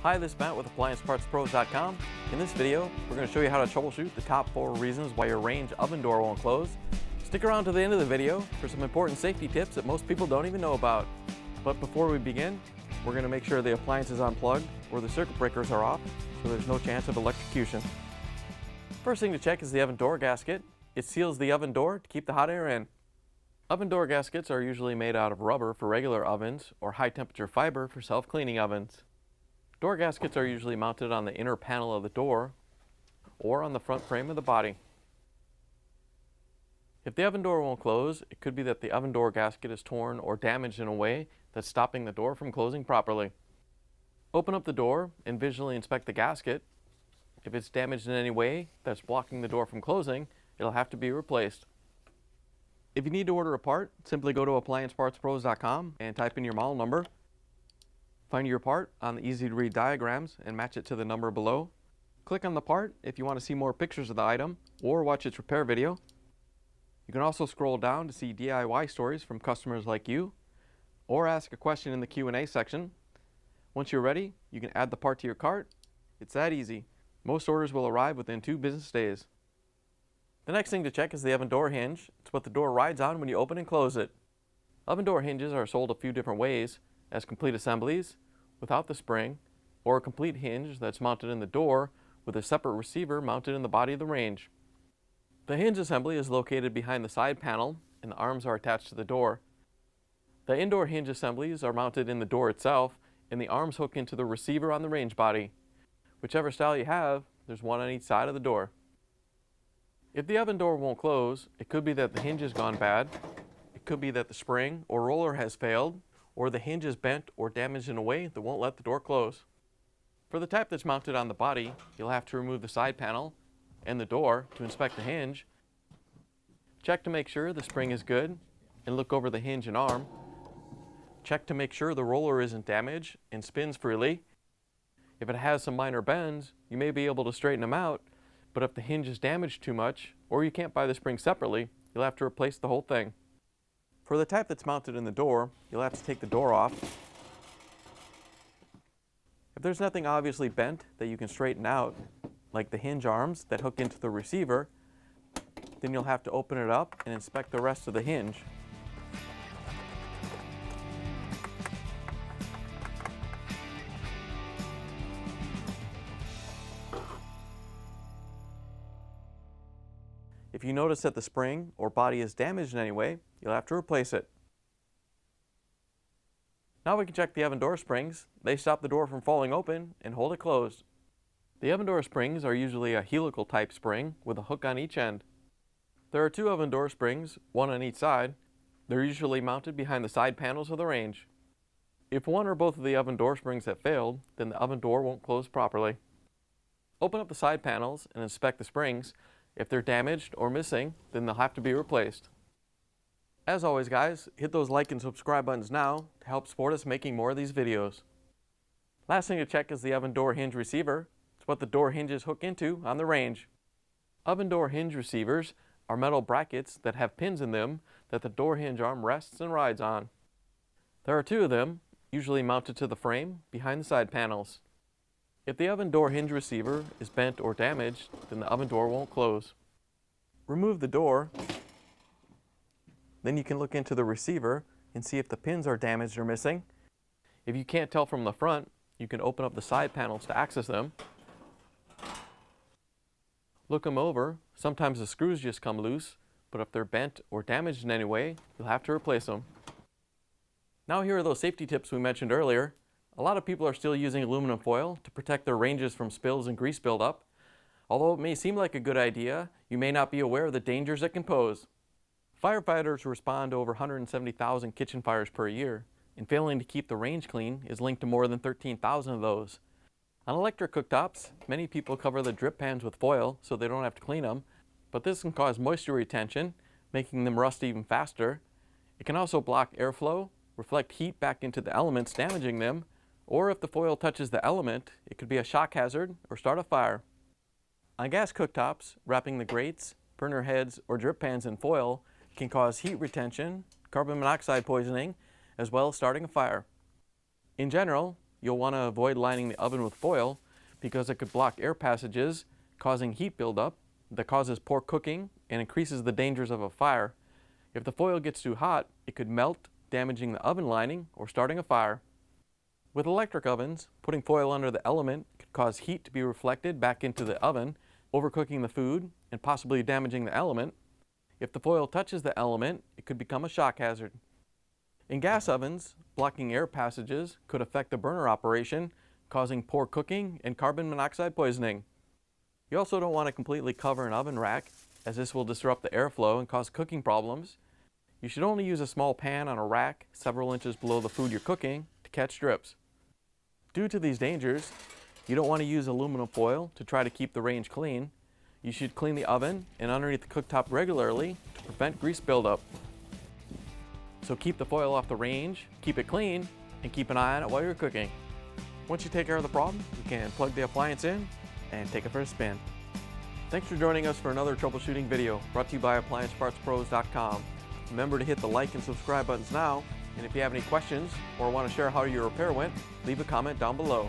Hi, this is Matt with AppliancePartsPros.com. In this video, we're going to show you how to troubleshoot the top 4 reasons why your range oven door won't close. Stick around to the end of the video for some important safety tips that most people don't even know about. But before we begin, we're going to make sure the appliance is unplugged or the circuit breakers are off, so there's no chance of electrocution. First thing to check is the oven door gasket. It seals the oven door to keep the hot air in. Oven door gaskets are usually made out of rubber for regular ovens or high temperature fiber for self-cleaning ovens. Door gaskets are usually mounted on the inner panel of the door or on the front frame of the body. If the oven door won't close, it could be that the oven door gasket is torn or damaged in a way that's stopping the door from closing properly. Open up the door and visually inspect the gasket. If it's damaged in any way that's blocking the door from closing, it'll have to be replaced. If you need to order a part, simply go to AppliancePartsPros.com and type in your model number. Find your part on the easy-to-read diagrams and match it to the number below. Click on the part if you want to see more pictures of the item or watch its repair video. You can also scroll down to see DIY stories from customers like you, or ask a question in the Q&A section. Once you're ready, you can add the part to your cart. It's that easy. Most orders will arrive within 2 business days. The next thing to check is the oven door hinge. It's what the door rides on when you open and close it. Oven door hinges are sold a few different ways, as complete assemblies, without the spring, or a complete hinge that's mounted in the door with a separate receiver mounted in the body of the range. The hinge assembly is located behind the side panel and the arms are attached to the door. The indoor hinge assemblies are mounted in the door itself and the arms hook into the receiver on the range body. Whichever style you have, there's one on each side of the door. If the oven door won't close, it could be that the hinge has gone bad, it could be that the spring or roller has failed, or the hinge is bent or damaged in a way that won't let the door close. For the type that's mounted on the body, you'll have to remove the side panel and the door to inspect the hinge. Check to make sure the spring is good and look over the hinge and arm. Check to make sure the roller isn't damaged and spins freely. If it has some minor bends, you may be able to straighten them out, but if the hinge is damaged too much or you can't buy the spring separately, you'll have to replace the whole thing. For the type that's mounted in the door, you'll have to take the door off. If there's nothing obviously bent that you can straighten out, like the hinge arms that hook into the receiver, then you'll have to open it up and inspect the rest of the hinge. If you notice that the spring or body is damaged in any way, you'll have to replace it. Now we can check the oven door springs. They stop the door from falling open and hold it closed. The oven door springs are usually a helical type spring with a hook on each end. There are 2 oven door springs, one on each side. They're usually mounted behind the side panels of the range. If one or both of the oven door springs have failed, then the oven door won't close properly. Open up the side panels and inspect the springs. If they're damaged or missing, then they'll have to be replaced. As always guys, hit those like and subscribe buttons now to help support us making more of these videos. Last thing to check is the oven door hinge receiver. It's what the door hinges hook into on the range. Oven door hinge receivers are metal brackets that have pins in them that the door hinge arm rests and rides on. There are 2 of them, usually mounted to the frame behind the side panels. If the oven door hinge receiver is bent or damaged, then the oven door won't close. Remove the door, then you can look into the receiver and see if the pins are damaged or missing. If you can't tell from the front, you can open up the side panels to access them. Look them over. Sometimes the screws just come loose, but if they're bent or damaged in any way, you'll have to replace them. Now here are those safety tips we mentioned earlier. A lot of people are still using aluminum foil to protect their ranges from spills and grease buildup. Although it may seem like a good idea, you may not be aware of the dangers it can pose. Firefighters respond to over 170,000 kitchen fires per year, and failing to keep the range clean is linked to more than 13,000 of those. On electric cooktops, many people cover the drip pans with foil so they don't have to clean them, but this can cause moisture retention, making them rust even faster. It can also block airflow, reflect heat back into the elements, damaging them, or if the foil touches the element, it could be a shock hazard or start a fire. On gas cooktops, wrapping the grates, burner heads, or drip pans in foil can cause heat retention, carbon monoxide poisoning, as well as starting a fire. In general, you'll want to avoid lining the oven with foil because it could block air passages, causing heat buildup that causes poor cooking and increases the dangers of a fire. If the foil gets too hot, it could melt, damaging the oven lining or starting a fire. With electric ovens, putting foil under the element could cause heat to be reflected back into the oven, overcooking the food and possibly damaging the element. If the foil touches the element, it could become a shock hazard. In gas ovens, blocking air passages could affect the burner operation, causing poor cooking and carbon monoxide poisoning. You also don't want to completely cover an oven rack, as this will disrupt the airflow and cause cooking problems. You should only use a small pan on a rack several inches below the food you're cooking to catch drips. Due to these dangers, you don't want to use aluminum foil to try to keep the range clean. You should clean the oven and underneath the cooktop regularly to prevent grease buildup. So keep the foil off the range, keep it clean, and keep an eye on it while you're cooking. Once you take care of the problem, you can plug the appliance in and take it for a spin. Thanks for joining us for another troubleshooting video brought to you by AppliancePartsPros.com. Remember to hit the like and subscribe buttons now, and if you have any questions or want to share how your repair went, leave a comment down below.